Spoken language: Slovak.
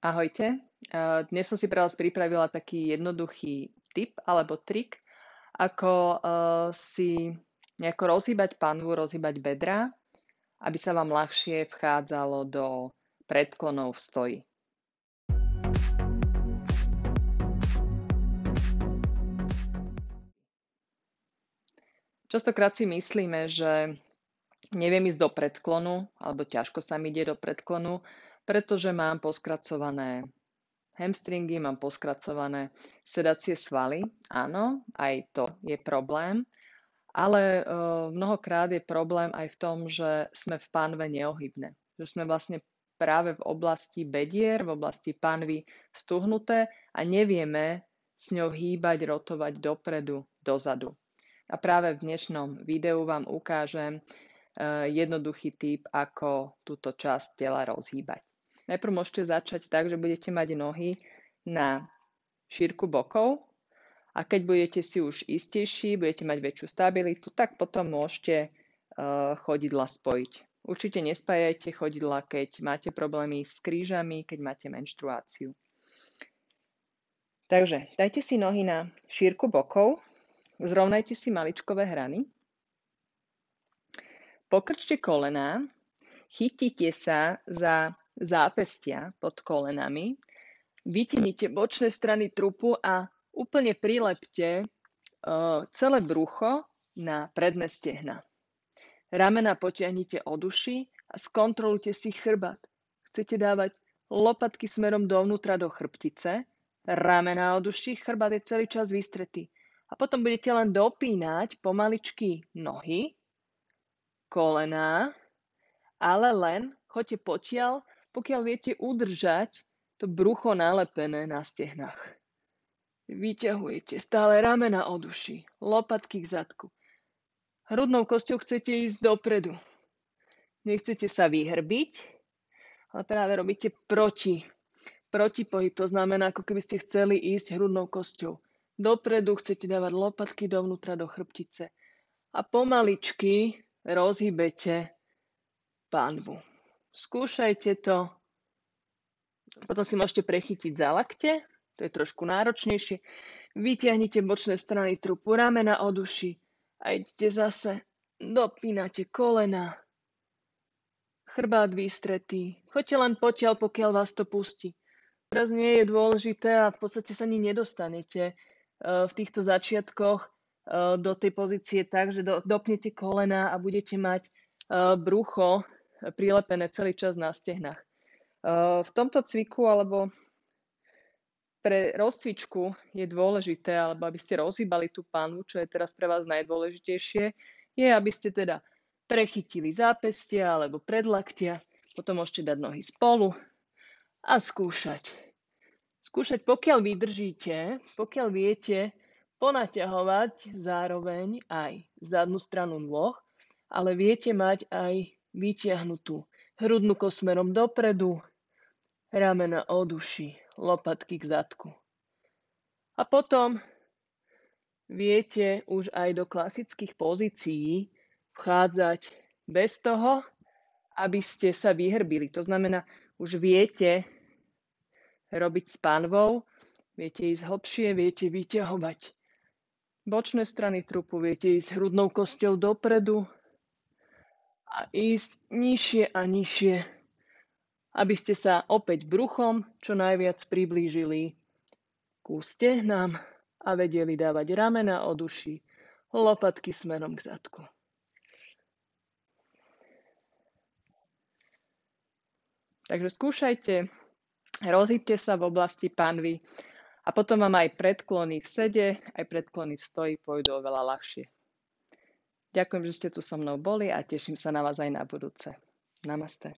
Ahojte. Dnes som si pre vás pripravila taký jednoduchý tip alebo trik, ako si nejako rozhýbať panvu, rozhýbať bedra, aby sa vám ľahšie vchádzalo do predklonov v stoji. Častokrát si myslíme, že neviem ísť do predklonu, alebo ťažko sa mi ide do predklonu, pretože mám poskracované hamstringy, mám poskracované sedacie svaly. Áno, aj to je problém, ale mnohokrát je problém aj v tom, že sme v panve neohybné. Že sme vlastne práve v oblasti bedier, v oblasti panvy stuhnuté a nevieme s ňou hýbať, rotovať dopredu, dozadu. A práve v dnešnom videu vám ukážem jednoduchý tip, ako túto časť tela rozhýbať. Najprv môžete začať tak, že budete mať nohy na šírku bokov a keď budete si už istejší, budete mať väčšiu stabilitu, tak potom môžete chodidla spojiť. Určite nespájajte chodidla, keď máte problémy s krížami, keď máte menštruáciu. Takže dajte si nohy na šírku bokov, zrovnajte si maličkové hrany, pokrčte kolená, chytite sa za zápestia pod kolenami, vytihnite bočné strany trupu a úplne prilepte celé brucho na predné stehna. Ramena potiahnite od uší a skontrolujte si chrbát. Chcete dávať lopatky smerom dovnútra do chrbtice, ramena od uší, chrbát je celý čas vystretý. A potom budete len dopínať pomaličky nohy, kolená, ale len choďte potiaľ, pokiaľ viete udržať to brucho nalepené na stehnách. Vyťahujete stále ramena od uší, lopatky k zadku. Hrudnou kosťou chcete ísť dopredu. Nechcete sa vyhrbiť, ale práve robíte protipohyb. To znamená, ako keby ste chceli ísť hrudnou kosťou. Dopredu chcete dávať lopatky dovnútra do chrbtice. A pomaličky rozhýbete panvu. Skúšajte to. Potom si môžete prechytiť za lakte, to je trošku náročnejšie. Vytiahnite bočné strany trupu, ramena od uší a idete zase, dopínate kolena, chrbát vystretý. Choďte len potiaľ, pokiaľ vás to pustí. Teraz nie je dôležité a v podstate sa ani nedostanete v týchto začiatkoch do tej pozície tak, že dopnete kolena a budete mať brucho prilepené celý čas na stehnách. V tomto cviku alebo pre rozcvičku je dôležité, alebo aby ste rozhýbali tú panvu, čo je teraz pre vás najdôležitejšie, je, aby ste teda prechytili zápestia alebo predlaktia, potom môžete dať nohy spolu a skúšať. Skúšať, pokiaľ vydržíte, pokiaľ viete ponaťahovať zároveň aj zadnú stranu nôh, ale viete mať aj vytiahnutú hrudnú kosť smerom dopredu, ramena od uší, lopatky k zadku. A potom viete už aj do klasických pozícií vchádzať bez toho, aby ste sa vyhrbili. To znamená, už viete robiť s panvou, viete ísť hlbšie, viete vyťahovať bočné strany trupu, viete ísť hrudnou kosťou dopredu a ísť nižšie a nižšie, aby ste sa opäť bruchom čo najviac priblížili ku stehnám a vedeli dávať ramena od uší, lopatky smerom k zadku. Takže skúšajte, rozhýbte sa v oblasti panvy a potom vám aj predklony v sede, aj predklony v stoji pôjdu oveľa ľahšie. Ďakujem, že ste tu so mnou boli a teším sa na vás aj na budúce. Namaste.